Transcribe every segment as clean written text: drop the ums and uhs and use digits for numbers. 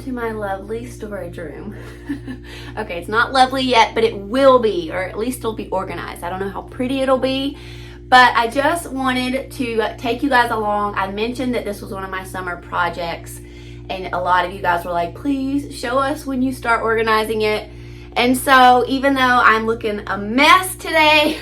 To my lovely storage room. Okay, it's not lovely yet, but it will be, or at least it'll be organized. I don't know how pretty it'll be, but I just wanted to take you guys along. I mentioned that this was one of my summer projects, and a lot of you guys were like, please show us when you start organizing it. And so even though I'm looking a mess today,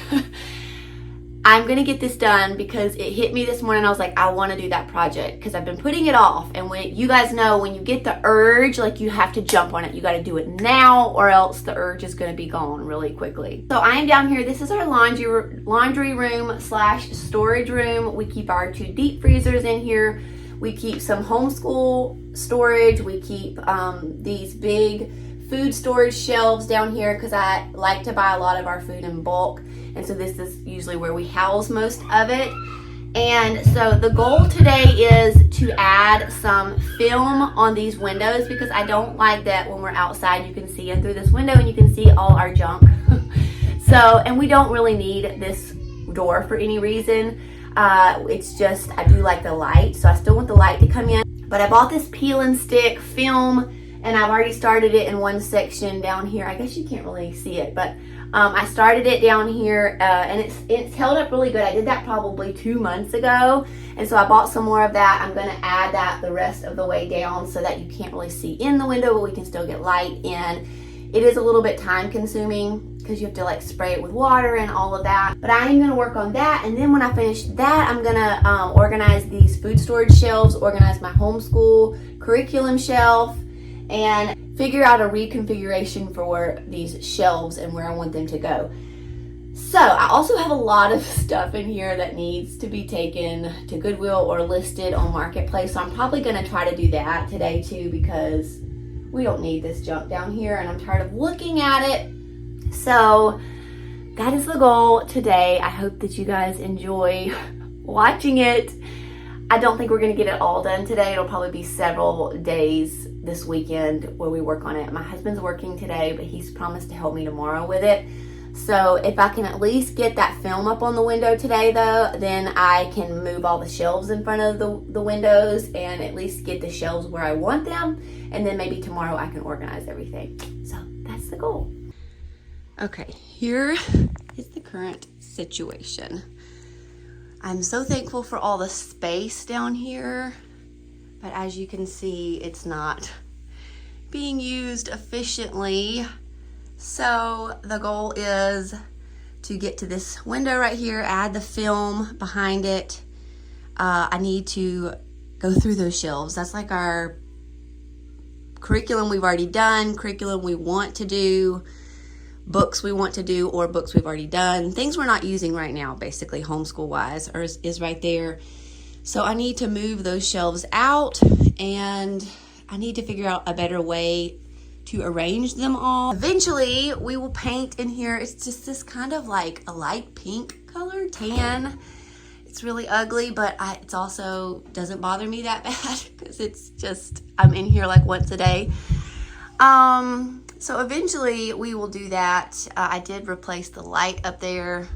I'm gonna get this done because it hit me this morning. I was like, I want to do that project because I've been putting it off. And when you guys know, when you get the urge, like, you have to jump on it. You got to do it now, or else the urge is going to be gone really quickly. So I am down here. This is our laundry room slash storage room. We keep our 2 deep freezers in here. We keep some homeschool storage. We keep these big food storage shelves down here because I like to buy a lot of our food in bulk. And so this is usually where we house most of it. And so the goal today is to add some film on these windows because I don't like that when we're outside you can see in through this window and you can see all our junk. And we don't really need this door for any reason. It's just, I do like the light, so I still want the light to come in. But I bought this peel and stick film, and I've already started it in one section down here. I guess you can't really see it, but I started it down here, and it's held up really good. I did that probably 2 months ago, and so I bought some more of that. I'm going to add that the rest of the way down so that you can't really see in the window, but we can still get light in. It is a little bit time consuming because you have to like spray it with water and all of that, but I am going to work on that. And then when I finish that, I'm going to organize these food storage shelves, organize my homeschool curriculum shelf, and figure out a reconfiguration for these shelves and where I want them to go. So I also have a lot of stuff in here that needs to be taken to Goodwill or listed on Marketplace. So I'm probably going to try to do that today too, because we don't need this junk down here and I'm tired of looking at it. So that is the goal today. I hope that you guys enjoy watching it. I don't think we're going to get it all done today. It'll probably be several days this weekend where we work on it. My husband's working today, but he's promised to help me tomorrow with it. So if I can at least get that film up on the window today though, then I can move all the shelves in front of the windows and at least get the shelves where I want them. And then maybe tomorrow I can organize everything. So that's the goal. Okay, here is the current situation. I'm so thankful for all the space down here, but as you can see, it's not being used efficiently. So the goal is to get to this window right here, add the film behind it. I need to go through those shelves. That's like our curriculum we've already done, curriculum we want to do, books we want to do, or books we've already done. Things we're not using right now, basically homeschool wise, is right there. So I need to move those shelves out, and I need to figure out a better way to arrange them all. Eventually we will paint in here. It's just this kind of like a light pink color, tan. It's really ugly, but it's also doesn't bother me that bad because it's just, I'm in here like once a day. So eventually we will do that. I did replace the light up there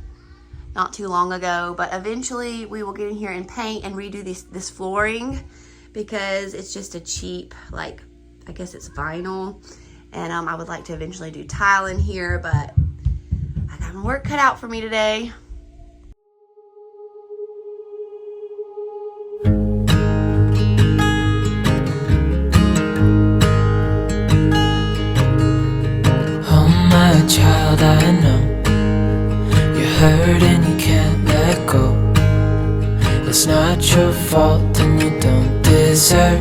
not too long ago, but eventually we will get in here and paint and redo this flooring because it's just a cheap, like, I guess it's vinyl. And I would like to eventually do tile in here, but I got my work cut out for me today. Child, I know you're hurt and you can't let go. It's not your fault and you don't deserve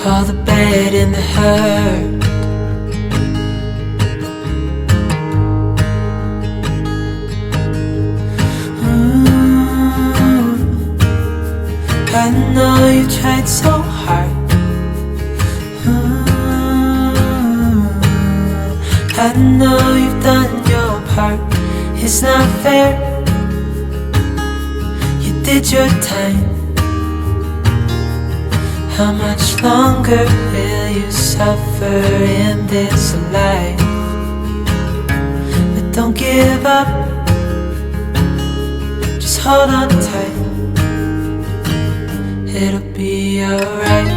all the bad and the hurt. I know you tried so hard. I know you've done your part. It's not fair. You did your time. How much longer will you suffer in this life? But don't give up, just hold on tight. It'll be alright.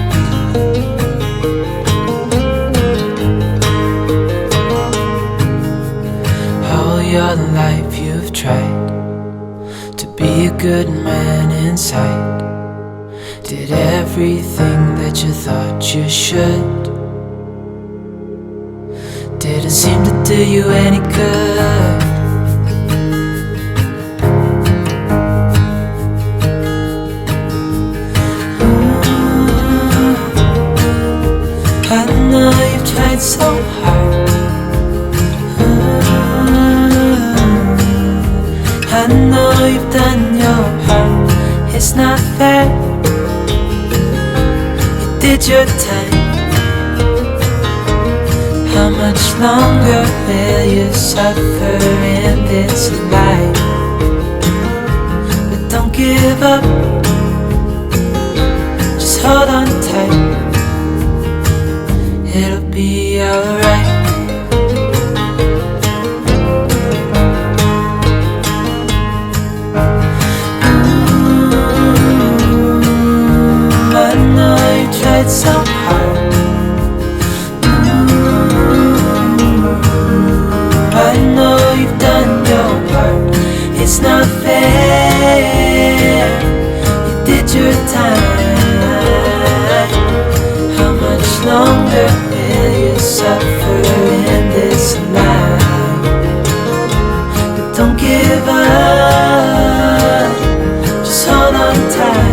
All your life you've tried to be a good man inside. Did everything that you thought you should. Didn't seem to do you any good. I know you've tried so hard. I know you've done your part. It's not fair. You did your time. How much longer will you suffer in this life? But don't give up, just hold on tight. It'll be alright. I know you tried so hard. I know you've done your part. It's not fair. You did your time. How much longer will you suffer in this life? But don't give up, just hold on tight.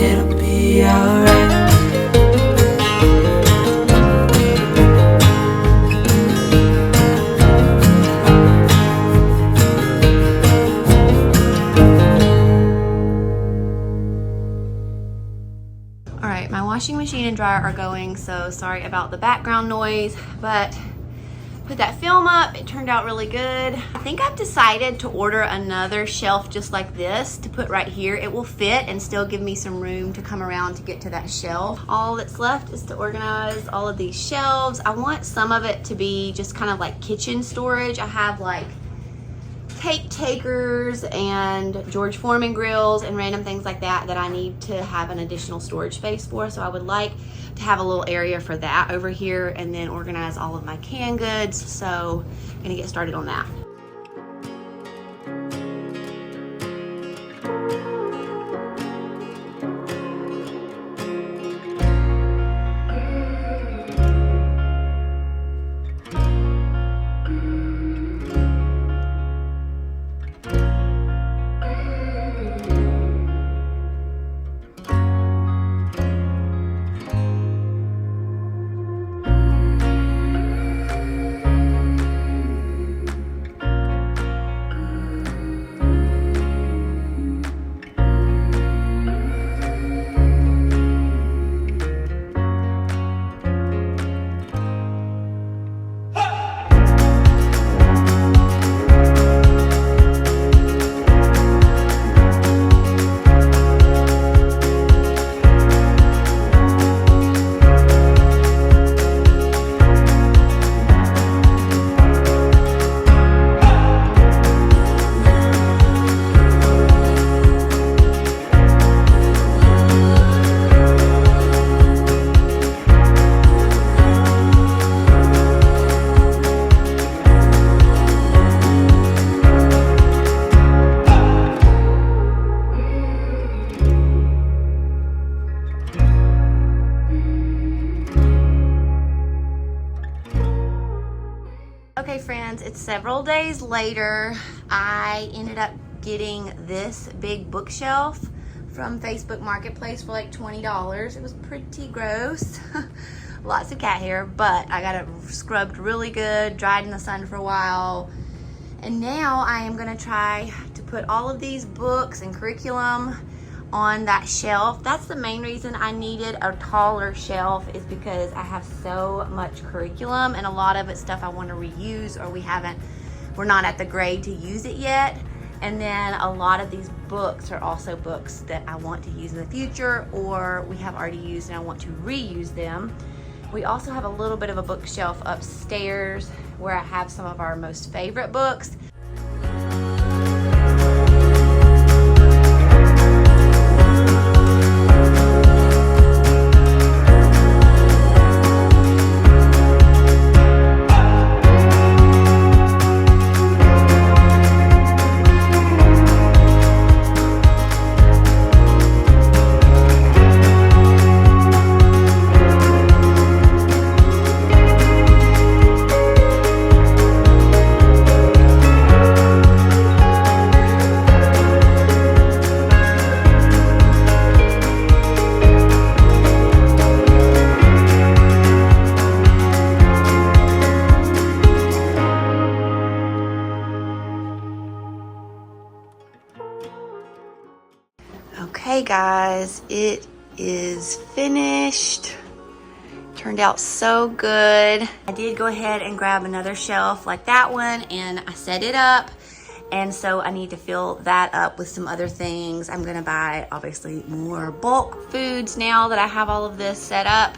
It'll be alright. Alright, my washing machine and dryer are going, so sorry about the background noise, but put that film up. It turned out really good. I think I've decided to order another shelf just like this to put right here. It will fit and still give me some room to come around to get to that shelf. All that's left is to organize all of these shelves. I want some of it to be just kind of like kitchen storage. I have like cake takers and George Foreman grills and random things like that that I need to have an additional storage space for. So I would like to have a little area for that over here and then organize all of my canned goods. So I'm gonna get started on that. Okay friends, it's several days later. I ended up getting this big bookshelf from Facebook Marketplace for like $20. It was pretty gross. Lots of cat hair, but I got it scrubbed really good, dried in the sun for a while. And now I am gonna try to put all of these books and curriculum on that shelf. That's the main reason I needed a taller shelf, is because I have so much curriculum and a lot of it's stuff I want to reuse or we're not at the grade to use it yet. And then a lot of these books are also books that I want to use in the future, or we have already used and I want to reuse them. We also have a little bit of a bookshelf upstairs where I have some of our most favorite books. Okay guys, it is finished. Turned out so good. I did go ahead and grab another shelf like that one and I set it up. And so I need to fill that up with some other things. I'm gonna buy obviously more bulk foods now that I have all of this set up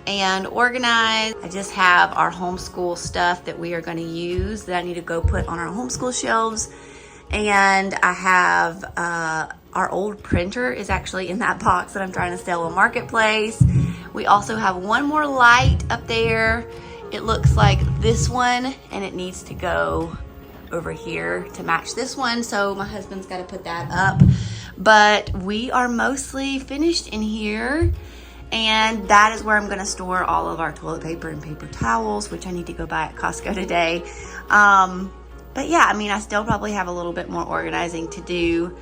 and organized. I just have our homeschool stuff that we are gonna use that I need to go put on our homeschool shelves. And I have our old printer is actually in that box that I'm trying to sell on Marketplace. We also have one more light up there. It looks like this one and it needs to go over here to match this one. So my husband's got to put that up. But we are mostly finished in here. And that is where I'm going to store all of our toilet paper and paper towels, which I need to go buy at Costco today. But yeah, I mean, I still probably have a little bit more organizing to do.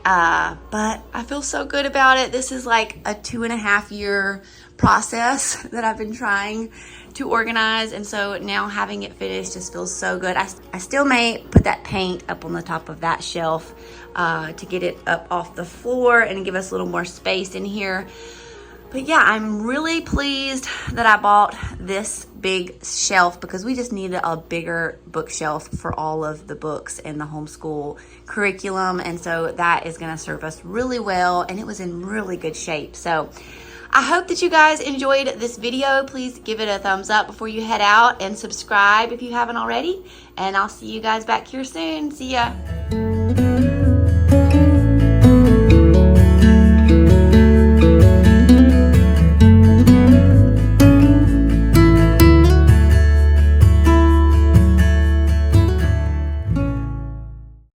But I feel so good about it. This is like a 2.5 year process that I've been trying to organize. And so now having it finished just feels so good. I still may put that paint up on the top of that shelf to get it up off the floor and give us a little more space in here. But yeah, I'm really pleased that I bought this big shelf because we just needed a bigger bookshelf for all of the books in the homeschool curriculum. And so that is going to serve us really well. And it was in really good shape. So I hope that you guys enjoyed this video. Please give it a thumbs up before you head out and subscribe if you haven't already. And I'll see you guys back here soon. See ya.